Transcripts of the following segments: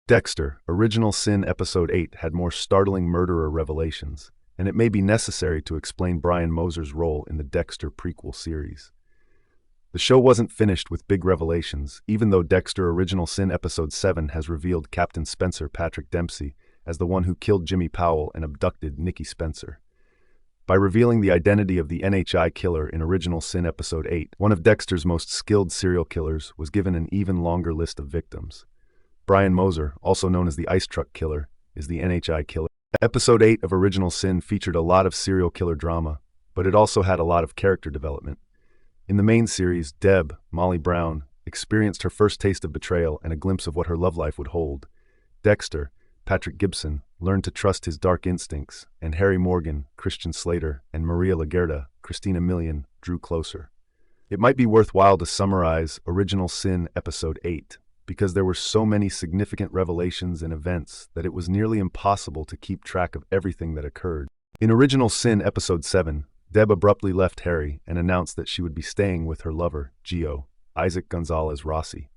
Dexter, Original Sin Episode 8 had more startling murderer revelations, and it may be necessary to explain Brian Moser's role in the Dexter prequel series. The show wasn't finished with big revelations, even though Dexter Original Sin Episode 7 has revealed Captain Spencer Patrick Dempsey as the one who killed Jimmy Powell and abducted Nikki Spencer. By revealing the identity of the NHI killer in Original Sin Episode 8, one of Dexter's most skilled serial killers was given an even longer list of victims. Brian Moser, also known as the Ice Truck Killer, is the NHI killer. Episode 8 of Original Sin featured a lot of serial killer drama, but it also had a lot of character development. In the main series, Deb, Molly Brown, experienced her first taste of betrayal and a glimpse of what her love life would hold. Dexter, Patrick Gibson, learned to trust his dark instincts, and Harry Morgan, Christian Slater, and Maria Laguerta, Christina Milian, drew closer. It might be worthwhile to summarize Original Sin Episode 8, because there were so many significant revelations and events that it was nearly impossible to keep track of everything that occurred. In Original Sin Episode 7, Deb abruptly left Harry and announced that she would be staying with her lover, Gio, Isaac Gonzalez Rossi.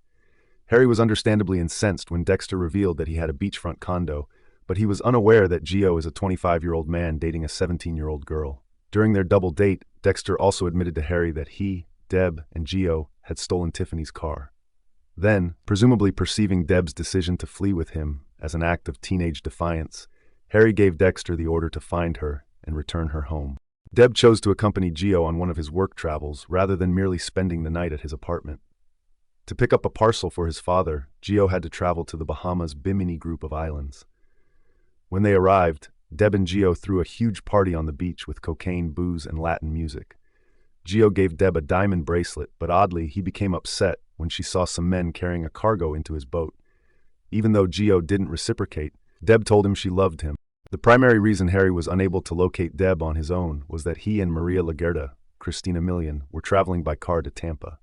Harry was understandably incensed when Dexter revealed that he had a beachfront condo, but he was unaware that Gio is a 25-year-old man dating a 17-year-old girl. During their double date, Dexter also admitted to Harry that he, Deb, and Gio had stolen Tiffany's car. Then, presumably perceiving Deb's decision to flee with him as an act of teenage defiance, Harry gave Dexter the order to find her and return her home. Deb chose to accompany Gio on one of his work travels rather than merely spending the night at his apartment. To pick up a parcel for his father, Gio had to travel to the Bahamas Bimini group of islands. When they arrived, Deb and Gio threw a huge party on the beach with cocaine, booze, and Latin music. Gio gave Deb a diamond bracelet, but oddly, he became upset when she saw some men carrying a cargo into his boat. Even though Gio didn't reciprocate, Deb told him she loved him. The primary reason Harry was unable to locate Deb on his own was that he and Maria Laguerta, Christina Milian, were traveling by car to Tampa.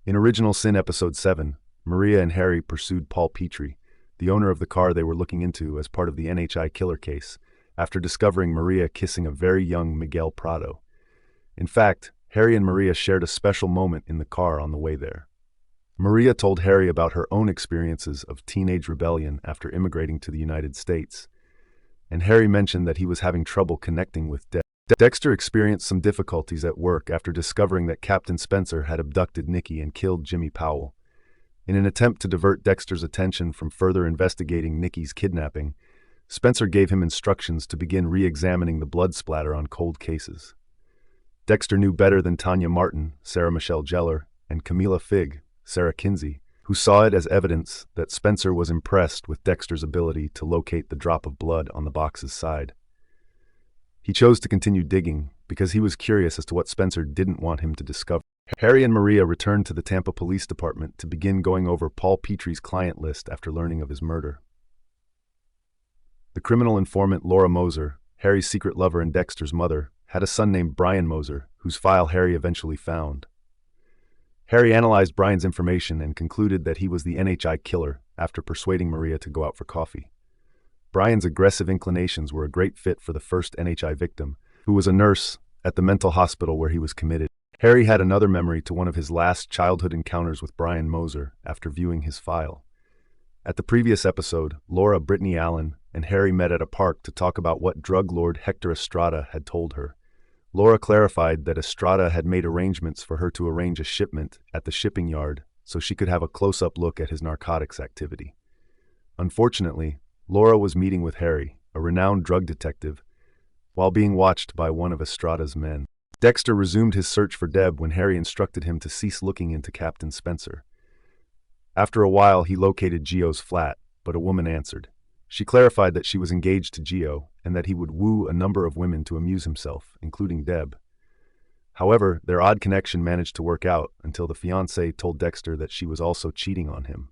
In Original Sin Episode 7, Maria and Harry pursued Paul Petrie, the owner of the car they were looking into as part of the NHI killer case, after discovering Maria kissing a very young Miguel Prado. In fact, Harry and Maria shared a special moment in the car on the way there. Maria told Harry about her own experiences of teenage rebellion after immigrating to the United States, and Harry mentioned that he was having trouble connecting with Deb. Dexter experienced some difficulties at work after discovering that Captain Spencer had abducted Nikki and killed Jimmy Powell. In an attempt to divert Dexter's attention from further investigating Nikki's kidnapping, Spencer gave him instructions to begin re-examining the blood splatter on cold cases. Dexter knew better than Tanya Martin, Sarah Michelle Gellar, and Camila Fig, Sarah Kinsey, who saw it as evidence that Spencer was impressed with Dexter's ability to locate the drop of blood on the box's side. He chose to continue digging because he was curious as to what Spencer didn't want him to discover. Harry and Maria returned to the Tampa Police Department to begin going over Paul Petrie's client list after learning of his murder. The criminal informant Laura Moser, Harry's secret lover and Dexter's mother, had a son named Brian Moser, whose file Harry eventually found. Harry analyzed Brian's information and concluded that he was the NHI killer after persuading Maria to go out for coffee. Brian's aggressive inclinations were a great fit for the first NHI victim, who was a nurse at the mental hospital where he was committed. Harry had another memory to one of his last childhood encounters with Brian Moser after viewing his file. At the previous episode, Laura Brittany Allen and Harry met at a park to talk about what drug lord Hector Estrada had told her. Laura clarified that Estrada had made arrangements for her to arrange a shipment at the shipping yard so she could have a close-up look at his narcotics activity. Unfortunately, Laura was meeting with Harry, a renowned drug detective, while being watched by one of Estrada's men. Dexter resumed his search for Deb when Harry instructed him to cease looking into Captain Spencer. After a while, he located Gio's flat, but a woman answered. She clarified that she was engaged to Gio and that he would woo a number of women to amuse himself, including Deb. However, their odd connection managed to work out until the fiancé told Dexter that she was also cheating on him.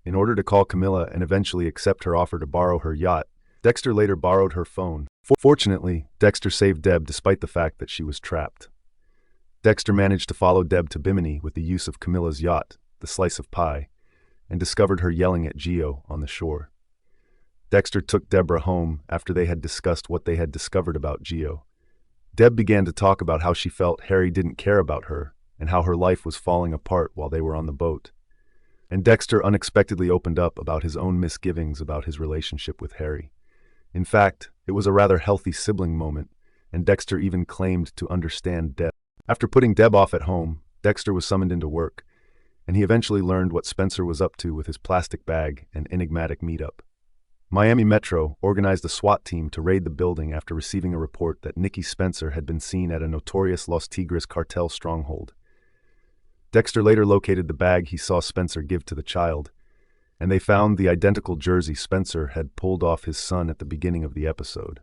In order to call Camilla and eventually accept her offer to borrow her yacht, Dexter later borrowed her phone. Fortunately, Dexter saved Deb despite the fact that she was trapped. Dexter managed to follow Deb to Bimini with the use of Camilla's yacht, the Slice of Pie, and discovered her yelling at Gio on the shore. Dexter took Deborah home after they had discussed what they had discovered about Gio. Deb began to talk about how she felt Harry didn't care about her and how her life was falling apart while they were on the boat. and Dexter unexpectedly opened up about his own misgivings about his relationship with Harry. In fact, it was a rather healthy sibling moment, and Dexter even claimed to understand Deb. After putting Deb off at home, Dexter was summoned into work, and he eventually learned what Spencer was up to with his plastic bag and enigmatic meetup. Miami Metro organized a SWAT team to raid the building after receiving a report that Nikki Spencer had been seen at a notorious Los Tigres cartel stronghold. Dexter later located the bag he saw Spencer give to the child, and they found the identical jersey Spencer had pulled off his son at the beginning of the episode.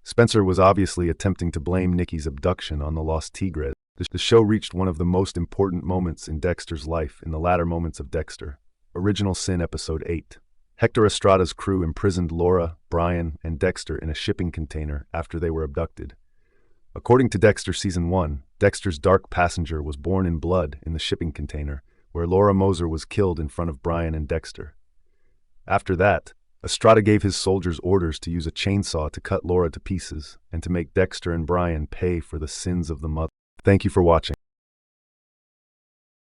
Spencer was obviously attempting to blame Nikki's abduction on the Los Tigres. The show reached one of the most important moments in Dexter's life in the latter moments of Dexter. Original Sin Episode 8. Hector Estrada's crew imprisoned Laura, Brian, and Dexter in a shipping container after they were abducted. According to Dexter Season 1, Dexter's dark passenger was born in blood in the shipping container, where Laura Moser was killed in front of Brian and Dexter. After that, Estrada gave his soldiers orders to use a chainsaw to cut Laura to pieces and to make Dexter and Brian pay for the sins of the mother. Thank you for watching.